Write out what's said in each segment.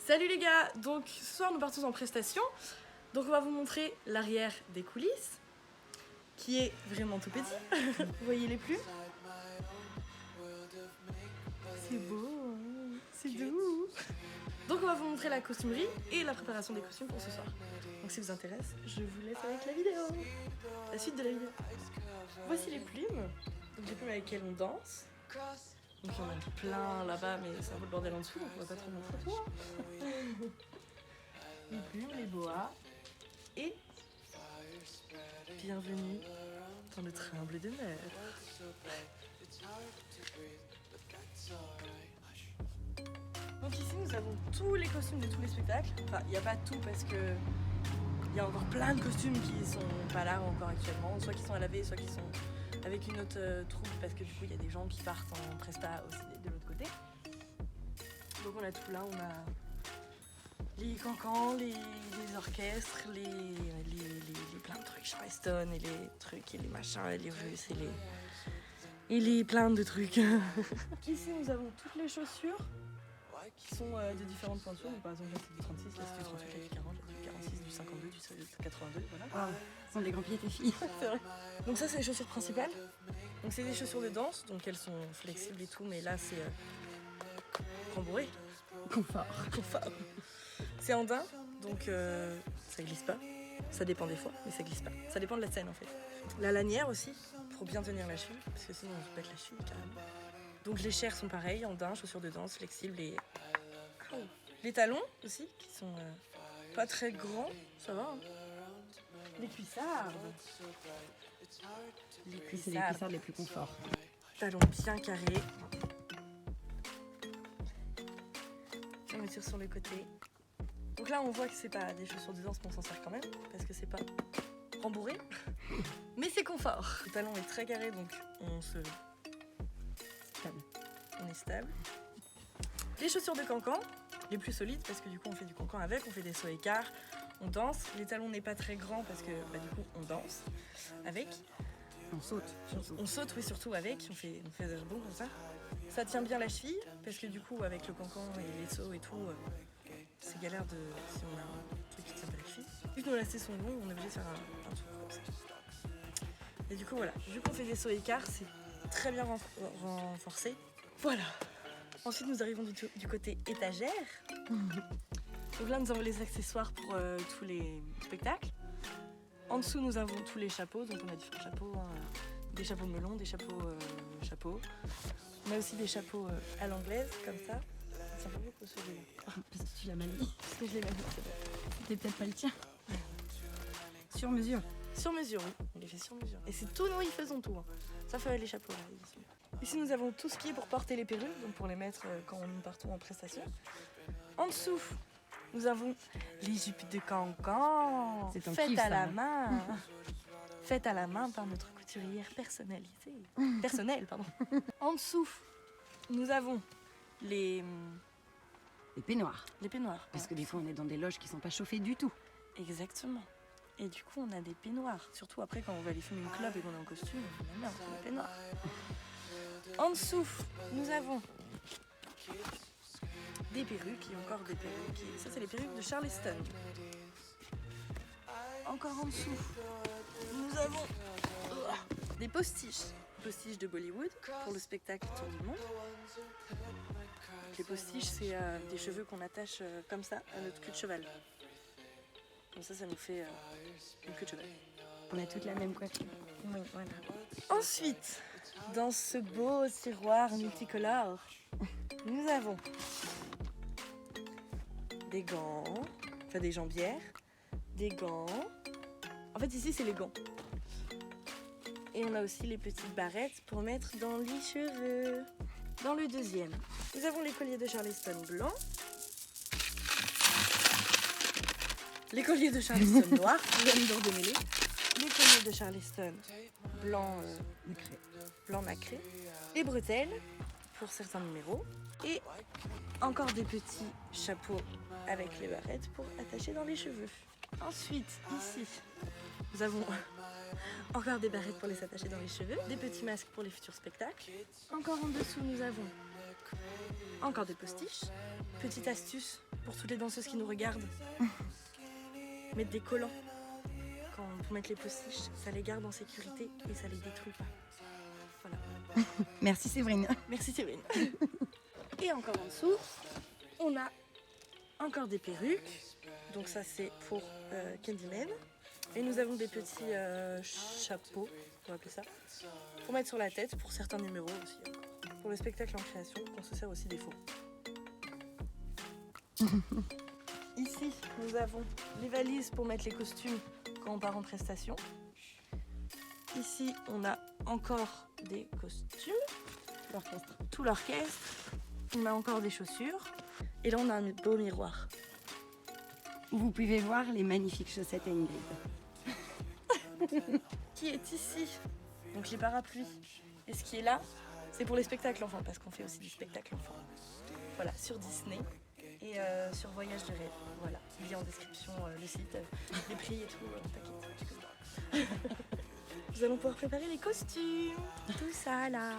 Salut les gars, donc ce soir nous partons en prestation. Donc on va vous montrer l'arrière des coulisses, qui est vraiment tout petit. Vous voyez les plumes? C'est beau, hein, c'est doux. Donc on va vous montrer la costumerie et la préparation des costumes pour ce soir. Donc si vous intéresse, je vous laisse avec la vidéo. La suite de la vidéo. Voici les plumes. Donc les plumes avec lesquelles on danse. Donc il y en a plein là-bas, mais c'est un peu le bordel en dessous, donc on va pas trop montrer tout. Les plumes, les boas. Et bienvenue dans le train bleu de mer. Donc ici nous avons tous les costumes de tous les spectacles. Enfin, il n'y a pas tout parce que il y a encore plein de costumes qui sont pas là encore actuellement, soit qui sont à laver, soit qui sont avec une autre troupe parce que du coup il y a des gens qui partent en presta aussi de l'autre côté. Donc on a tout là, on a les cancans, les orchestres, les plein de trucs, Charleston et les trucs et les machins et les Russes et les plein de trucs. Ici nous avons toutes les chaussures qui sont de différentes pointures. Donc, par exemple là c'est du 36, là c'est du 38, là c'est du 40, là c'est du 46, du 52, du 82, voilà. Wow, ce sont des grands pieds tes filles. C'est vrai. Donc ça c'est les chaussures principales. Donc c'est des chaussures de danse, donc elles sont flexibles et tout, mais là c'est rembourré. Confort. Confort. C'est en daim, donc ça glisse pas. Ça dépend des fois, mais ça glisse pas. Ça dépend de la scène en fait. La lanière aussi, pour bien tenir la cheville, parce que sinon on se pète la cheville carrément. Donc les chairs sont pareilles, en daim, chaussures de danse, flexibles et... Les talons aussi, qui sont pas très grands, ça va. Hein. Les cuissardes. C'est les cuissardes les plus confort. Talons bien carrés. Fermeture sur le côté. Donc là on voit que c'est pas des chaussures de danse, mais on s'en sert quand même, parce que c'est pas rembourré. Mais c'est confort. Le talon est très carré, donc on est stable. Les chaussures de cancan, les plus solides, parce que du coup on fait du cancan avec, on fait des sauts écarts, on danse. Les talons n'est pas très grand parce que du coup on danse avec. On saute. On saute, oui, surtout avec, on fait des rebonds comme ça. Ça tient bien la cheville, parce que du coup avec le cancan et les sauts et tout, c'est galère si on a un truc qui tient pas la cheville. Vu que nos lacets sont longs, on est obligé de faire un truc comme ça. Et du coup voilà, vu qu'on fait des sauts écarts, c'est très bien renforcé. Voilà. Ensuite nous arrivons du côté étagère. Donc là nous avons les accessoires pour tous les spectacles. En dessous nous avons tous les chapeaux, donc on a différents chapeaux, hein, des chapeaux melons, des chapeaux chapeaux. On a aussi des chapeaux à l'anglaise, comme ça. Ça fait beaucoup celui-là. Parce que tu l'as mal mis. Parce que je l'ai mal mis, c'est bon. C'était peut-être pas le tien. Sur mesure. Sur mesure, oui. On les fait sur mesure. Et c'est tout, nous y faisons tout. Hein. Ça fait les chapeaux là. Ici nous avons tout ce qui est pour porter les perruques, donc pour les mettre quand nous partons en prestation. En dessous, nous avons les jupes de cancan, faites à la main. Faites à la main par notre couturière personnalisée. Personnelle, pardon. En dessous, nous avons les peignoirs. Les peignoirs. Parce que des fois on est dans des loges qui sont pas chauffées du tout. Exactement. Et du coup on a des peignoirs. Surtout après quand on va aller fumer une clope et qu'on est en costume, on aime bien les peignoirs. En dessous, nous avons des perruques et encore des perruques. Ça c'est les perruques de Charleston. Encore en dessous, nous avons des postiches. Postiches de Bollywood pour le spectacle Tour du Monde. Les postiches, c'est des cheveux qu'on attache comme ça à notre queue de cheval. Comme ça nous fait une queue de cheval. On a toute la même coiffure. Oui, voilà. Ensuite, dans ce beau tiroir multicolore, nous avons des gants, enfin des jambières, des gants. En fait, ici, c'est les gants. Et on a aussi les petites barrettes pour mettre dans les cheveux. Dans le deuxième, nous avons les colliers de Charleston blancs. Les colliers de Charleston noirs, qui viennent d'en démêler. Les colliers de Charleston blanc nacré. Les bretelles pour certains numéros. Et encore des petits chapeaux avec les barrettes pour attacher dans les cheveux. Ensuite, ici, nous avons Encore des barrettes pour les attacher dans les cheveux, des petits masques pour les futurs spectacles. Encore en dessous, nous avons encore des postiches. Petite astuce pour toutes les danseuses qui nous regardent. Mettre des collants. Quand vous mettez les postiches, ça les garde en sécurité et ça les détruit pas. Voilà. Merci Séverine. Merci Séverine. Et encore en dessous, on a encore des perruques. Donc ça c'est pour Candyman. Et nous avons des petits chapeaux, on va appeler ça, pour mettre sur la tête pour certains numéros aussi. Pour le spectacle en création, on se sert aussi des faux. Ici, nous avons les valises pour mettre les costumes quand on part en prestation. Ici, on a encore des costumes, L'orchestre. tout l'orchestre. On a encore des chaussures. Et là, on a un beau miroir. Vous pouvez voir les magnifiques chaussettes à Ingrid. Qui est ici, donc les parapluies. Et ce qui est là, c'est pour les spectacles enfants, parce qu'on fait aussi des spectacles enfants. Voilà, sur Disney et sur Voyage de rêve. Voilà, il y a en description le site, les prix et tout. T'inquiète. Nous allons pouvoir préparer les costumes, tout ça là.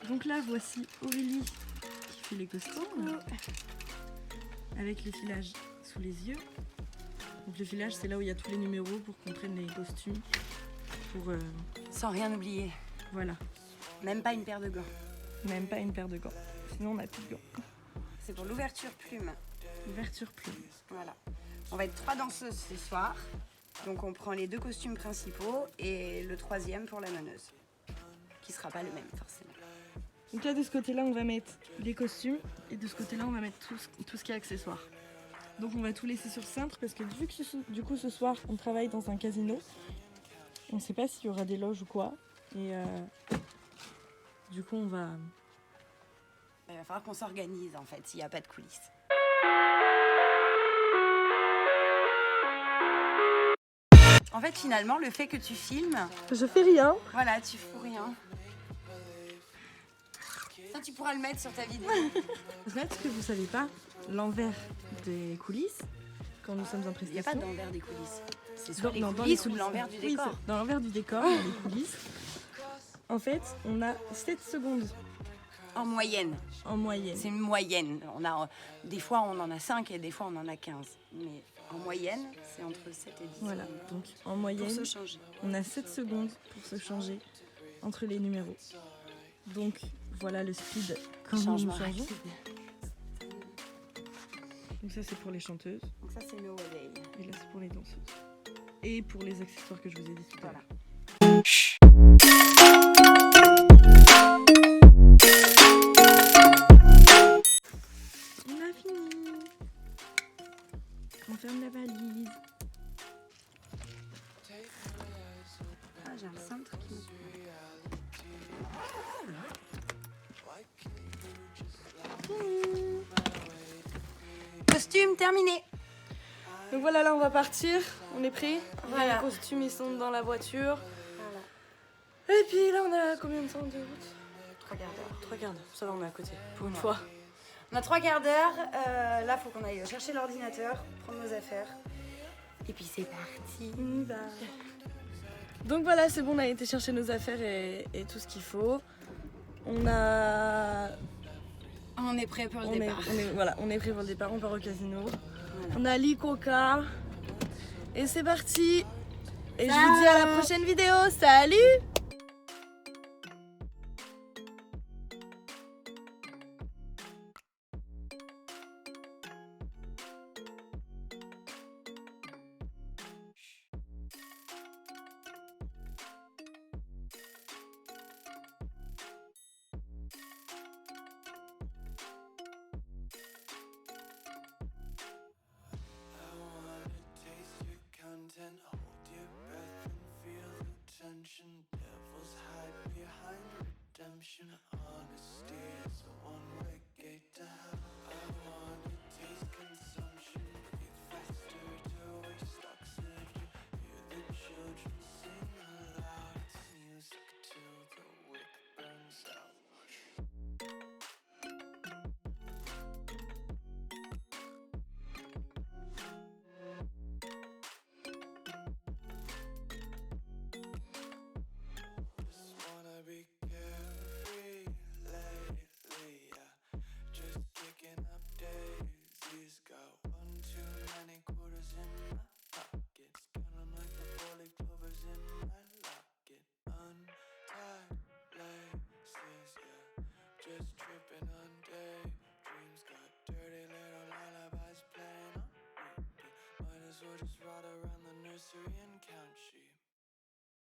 Donc là, voici Aurélie qui fait les costumes avec le filage sous les yeux. Donc le filage, c'est là où il y a tous les numéros pour qu'on prenne les costumes. Pour Sans rien oublier. voilà, Même pas une paire de gants. même pas une paire de gants. Sinon on n'a plus de gants. C'est pour l'ouverture plume. Ouverture plume. Voilà. On va être 3 danseuses ce soir. Donc on prend les 2 costumes principaux et le 3e pour la meneuse. Qui sera pas le même forcément. Donc là de ce côté-là, on va mettre les costumes et de ce côté-là, on va mettre tout ce qui est accessoires. Donc on va tout laisser sur cintre parce que vu que du coup ce soir on travaille dans un casino, on ne sait pas s'il y aura des loges ou quoi. Et du coup on va... Il va falloir qu'on s'organise en fait s'il n'y a pas de coulisses. En fait finalement le fait que tu filmes, Je fais rien. voilà, tu fous rien. Ça tu pourras le mettre sur ta vidéo. En fait, ce que vous savez pas, l'envers des coulisses, quand nous sommes en Il n'y a pas prestation... d'envers des coulisses. C'est soit les Non, dans coulisses ou l'envers du Oui, décor. c'est dans l'envers du décor, dans les coulisses. En fait, on a 7 secondes En moyenne. en moyenne. C'est une moyenne. Des fois on en a 5 et des fois on en a 15. Mais en moyenne, c'est entre 7 et 10 Voilà, secondes donc en pour moyenne, se changer. on a 7 secondes pour se changer entre les numéros. Donc voilà le speed quand nous Changement nous changeons. rapide. Donc ça c'est pour les chanteuses Donc ça c'est No Way. et là c'est pour les danseuses. Et pour les accessoires que je vous ai dit tout à Voilà. l'heure. On a fini. On ferme la valise. Ah, j'ai un cintre qui me Costume terminé. Donc voilà, là on va partir. On est prêts. Voilà. Les costumes ils sont dans la voiture. Voilà. Et puis là on a combien de temps de route? 3 quarts d'heure. 3 quarts d'heure. Ça va, on est à côté. Pour une fois. On a 3 quarts d'heure. Là, faut qu'on aille chercher l'ordinateur, prendre nos affaires. Et puis c'est parti. On y va. Donc voilà, c'est bon, on a été chercher nos affaires et tout ce qu'il faut. On est prêt pour le on départ. est prêt pour le départ, on part au casino. Voilà. On a l'Icoca. Et c'est parti. Et je vous dis à la prochaine vidéo. Salut! Hold your breath and feel the tension. Devils hide behind redemption. Honesty is a one-way gate to hell. I wanna taste consumption. Breathe faster to waste oxygen. Hear the children sing aloud. It's music till the wick burns out. just ride around the nursery and count sheep.